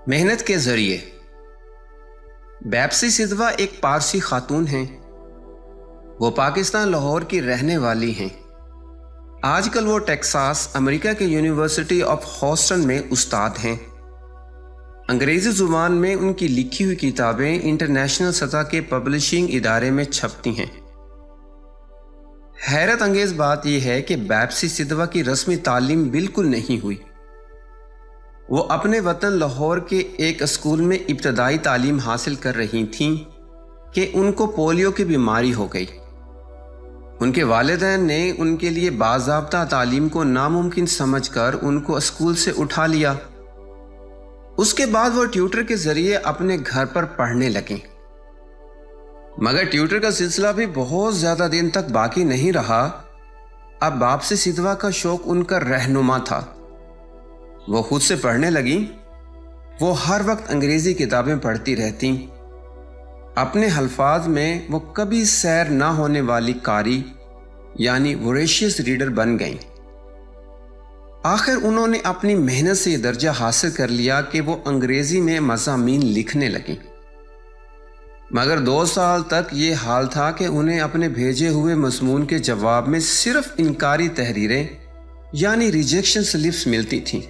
محنت کے ذریعے بیپسی سدوہ ایک پارسی خاتون ہیں۔ وہ پاکستان لاہور کی رہنے والی ہیں۔ آج کل وہ ٹیکساس امریکہ کے یونیورسٹی آف ہیوسٹن میں استاد ہیں۔ انگریزی زبان میں ان کی لکھی ہوئی کتابیں انٹرنیشنل سطح کے پبلشنگ ادارے میں چھپتی ہیں۔ حیرت انگیز بات یہ ہے کہ بیپسی سدوہ کی رسمی تعلیم بالکل نہیں ہوئی۔ وہ اپنے وطن لاہور کے ایک اسکول میں ابتدائی تعلیم حاصل کر رہی تھیں کہ ان کو پولیو کی بیماری ہو گئی۔ ان کے والدین نے ان کے لیے باضابطہ تعلیم کو ناممکن سمجھ کر ان کو اسکول سے اٹھا لیا۔ اس کے بعد وہ ٹیوٹر کے ذریعے اپنے گھر پر پڑھنے لگیں، مگر ٹیوٹر کا سلسلہ بھی بہت زیادہ دن تک باقی نہیں رہا۔ اب بیپسی سدوہ کا شوق ان کا رہنما تھا۔ وہ خود سے پڑھنے لگیں۔ وہ ہر وقت انگریزی کتابیں پڑھتی رہتیں۔ اپنے الفاظ میں وہ کبھی سیر نہ ہونے والی قاری یعنی ووریشیس ریڈر بن گئیں۔ آخر انہوں نے اپنی محنت سے یہ درجہ حاصل کر لیا کہ وہ انگریزی میں مضامین لکھنے لگیں، مگر 2 سال تک یہ حال تھا کہ انہیں اپنے بھیجے ہوئے مضمون کے جواب میں صرف انکاری تحریریں یعنی ریجیکشن سلپس ملتی تھیں۔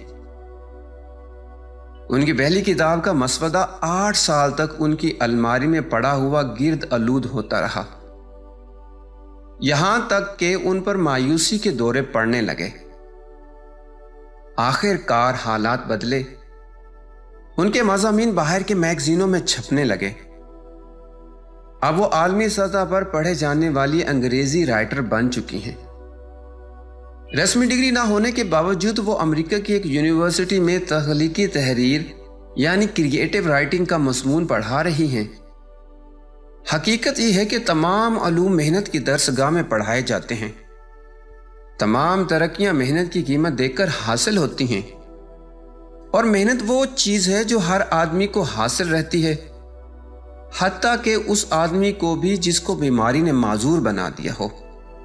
ان کی پہلی کتاب کا مسودہ 8 سال تک ان کی الماری میں پڑا ہوا گرد آلود ہوتا رہا، یہاں تک کہ ان پر مایوسی کے دورے پڑنے لگے۔ آخر کار حالات بدلے۔ ان کے مضامین باہر کے میگزینوں میں چھپنے لگے۔ اب وہ عالمی سطح پر پڑھے جانے والی انگریزی رائٹر بن چکی ہیں۔ رسمی ڈگری نہ ہونے کے باوجود وہ امریکہ کی ایک یونیورسٹی میں تخلیقی تحریر یعنی کریٹیو رائٹنگ کا مضمون پڑھا رہی ہیں۔ حقیقت یہ ہے کہ تمام علوم محنت کی درسگاہ میں پڑھائے جاتے ہیں۔ تمام ترقیاں محنت کی قیمت دے کر حاصل ہوتی ہیں، اور محنت وہ چیز ہے جو ہر آدمی کو حاصل رہتی ہے، حتیٰ کہ اس آدمی کو بھی جس کو بیماری نے معذور بنا دیا ہو،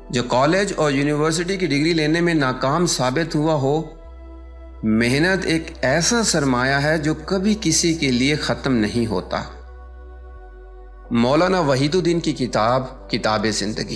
جو کالج اور یونیورسٹی کی ڈگری لینے میں ناکام ثابت ہوا ہو۔ محنت ایک ایسا سرمایہ ہے جو کبھی کسی کے لیے ختم نہیں ہوتا۔ مولانا وحید الدین کی کتاب کتاب زندگی۔